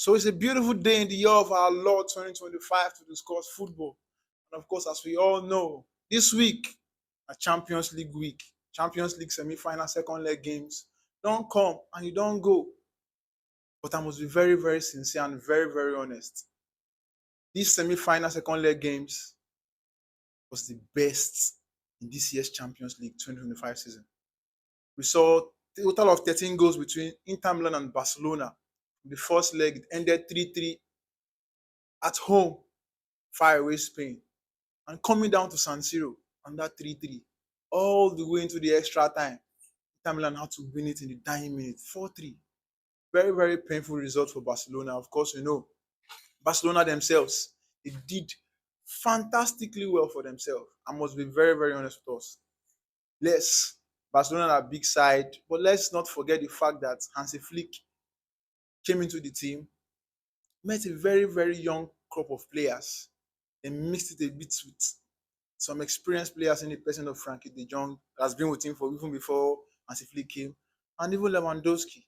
So it's a beautiful day in the year of our Lord 2025 to discuss football. And of course, as we all know, this week, a Champions League week, Champions League semi-final, second leg games, don't come and you don't go. But I must be very, very sincere and very, very honest. These semi-final, second leg games was the best in this year's Champions League 2025 season. We saw a total of 13 goals between Inter Milan and Barcelona. The first leg it ended 3-3 at home, far away Spain, and coming down to San Siro on that 3-3, all the way into the extra time. Inter Milan had to win it in the dying minute, 4-3. Very, very painful result for Barcelona. Of course, Barcelona themselves, they did fantastically well for themselves. I must be very, very honest with us. Yes, Barcelona are a big side, but let's not forget the fact that Hansi Flick came into the team, met a very, very young crop of players, and mixed it a bit with some experienced players in the person of Frankie de Jong, that has been with him for even before Hansi Flick came, and even Lewandowski.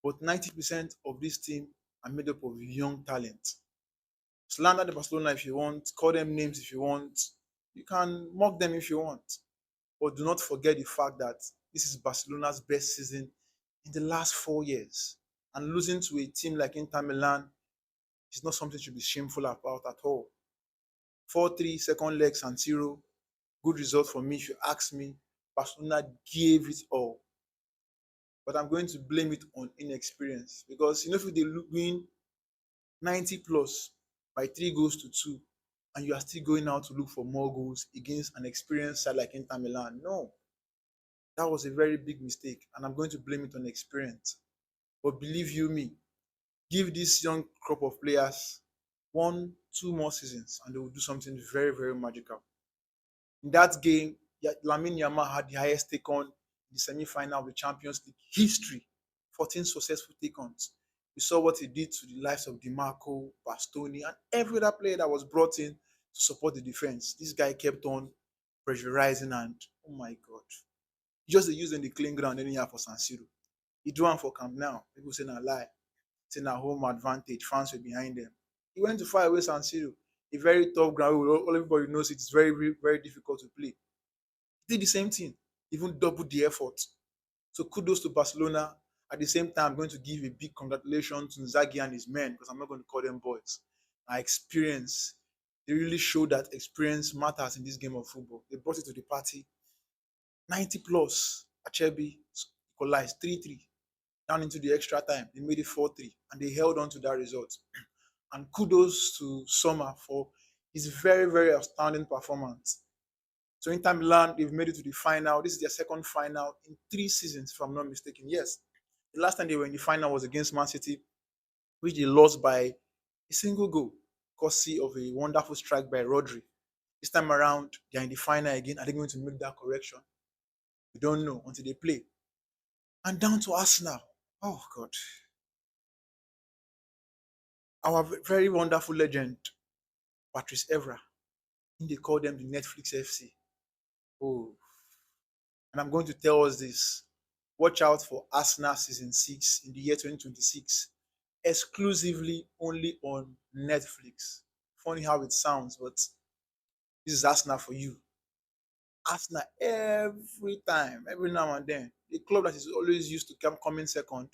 But 90% of this team are made up of young talent. Slander the Barcelona if you want, call them names if you want, you can mock them if you want. But do not forget the fact that this is Barcelona's best season in the last 4 years. And losing to a team like Inter Milan is not something to be shameful about at all. 4-3, second leg, San Siro. Good result for me if you ask me. Barcelona gave it all. But I'm going to blame it on inexperience. Because if they win 90 plus by 3 goals to 2, and you are still going out to look for more goals against an experienced side like Inter Milan, no. That was a very big mistake, and I'm going to blame it on experience. But believe you me, give this young crop of players 1, 2 more seasons, and they will do something very, very magical. In that game, Lamine Yamal had the highest take on in the semi-final of the Champions League history. 14 successful take-ons. We saw what he did to the lives of DiMarco, Bastoni, and every other player that was brought in to support the defense. This guy kept on pressurizing, and oh my God. Just the using the clean ground anyhow for San Siro. He drew one for Camp now. People say na lie. Say na home advantage. Fans were behind them. He went to far away San Siro, a very tough ground. All everybody knows it's very, very, very difficult to play. He did the same thing, even doubled the effort. So kudos to Barcelona. At the same time, I'm going to give a big congratulations to Inzaghi and his men, because I'm not going to call them boys. My experience, they really show that experience matters in this game of football. They brought it to the party. 90 plus, Achebi equalized 3-3 down into the extra time. They made it 4-3, and they held on to that result. And kudos to Sommer for his very, very outstanding performance. So Inter Milan, they've made it to the final. This is their second final in 3 seasons, if I'm not mistaken. Yes, the last time they were in the final was against Man City, which they lost by a single goal, courtesy of a wonderful strike by Rodri. This time around, they're in the final again. Are they going to make that correction? We don't know until they play. And down to Arsenal. Oh, God. Our very wonderful legend, Patrice Evra. They call them the Netflix FC. Oh. And I'm going to tell us this. Watch out for Arsenal Season 6 in the year 2026. Exclusively only on Netflix. Funny how it sounds, but this is Arsenal for you. Arsenal every time, every now and then. A club that is always used to come coming second.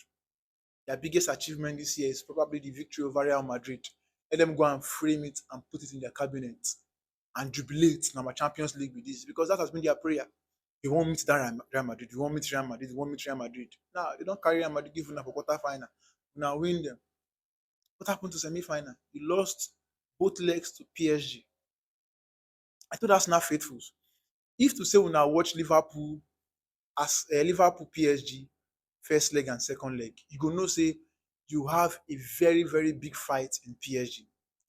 Their biggest achievement this year is probably the victory over Real Madrid. Let them go and frame it and put it in their cabinet and jubilate in our Champions League with this, because that has been their prayer. You won't meet that Real Madrid, you won't meet Real Madrid, you won't meet Real Madrid. Now, they don't carry Real Madrid, give them for quarter final. Now win them. What happened to semi-final? You lost both legs to PSG. I told Arsenal faithfuls, if to say we now watch Liverpool as Liverpool PSG first leg and second leg, you go know say you have a very, very big fight in PSG.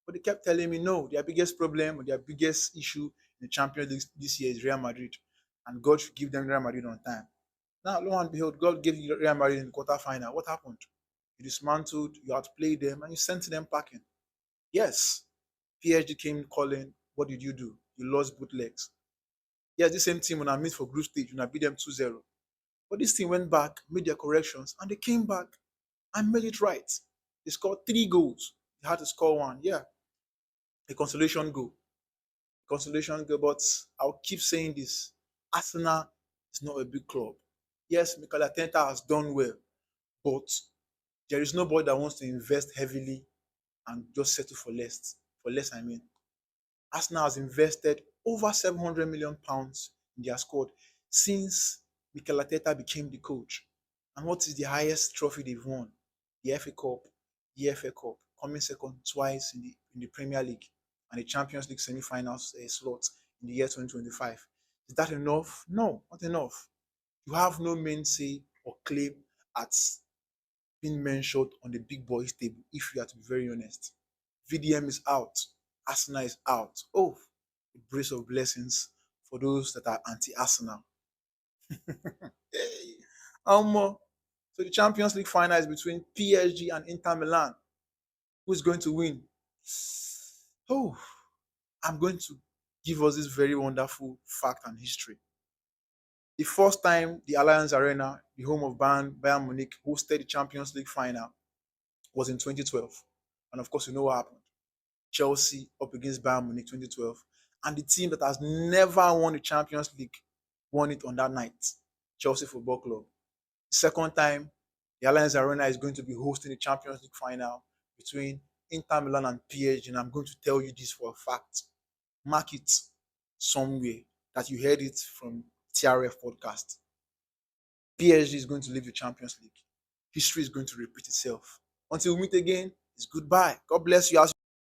But they kept telling me no, their biggest problem or their biggest issue in the Champions League this year is Real Madrid, and God should give them Real Madrid on time. Now, lo and behold, God gave you Real Madrid in the quarterfinal. What happened? You dismantled, you outplayed them, and you sent them packing. Yes, PSG came calling. What did you do? You lost both legs. Yes, the same team when I meet for group stage, when I beat them 2-0. But this team went back, made their corrections, and they came back and made it right. They scored 3 goals. They had to score one. Yeah, a consolation goal. Consolation goal. But I'll keep saying this. Arsenal is not a big club. Yes, Mikel Arteta has done well, but there is nobody that wants to invest heavily and just settle for less. For less, I mean. Arsenal has invested over £700 million in their squad since Mikel Arteta became the coach. And what is the highest trophy they've won? The FA Cup, the FA Cup, coming second twice in the Premier League and the Champions League semi-finals slot in the year 2025. Is that enough? No, not enough. You have no mainstay or claim at being mentioned on the big boys table, if you are to be very honest. VDM is out. Arsenal is out. Oh, a brace of blessings for those that are anti-Arsenal. Hey, so the Champions League final is between PSG and Inter Milan. Who's going to win? Oh, I'm going to give us this very wonderful fact and history. The first time the Allianz Arena, the home of Bayern Munich, hosted the Champions League final was in 2012. And of course, you know what happened. Chelsea up against Bayern Munich 2012. And the team that has never won the Champions League won it on that night. Chelsea Football Club. The second time, the Allianz Arena is going to be hosting the Champions League final between Inter Milan and PSG. And I'm going to tell you this for a fact. Mark it somewhere that you heard it from TRF podcast. PSG is going to leave the Champions League. History is going to repeat itself. Until we meet again, it's goodbye. God bless you.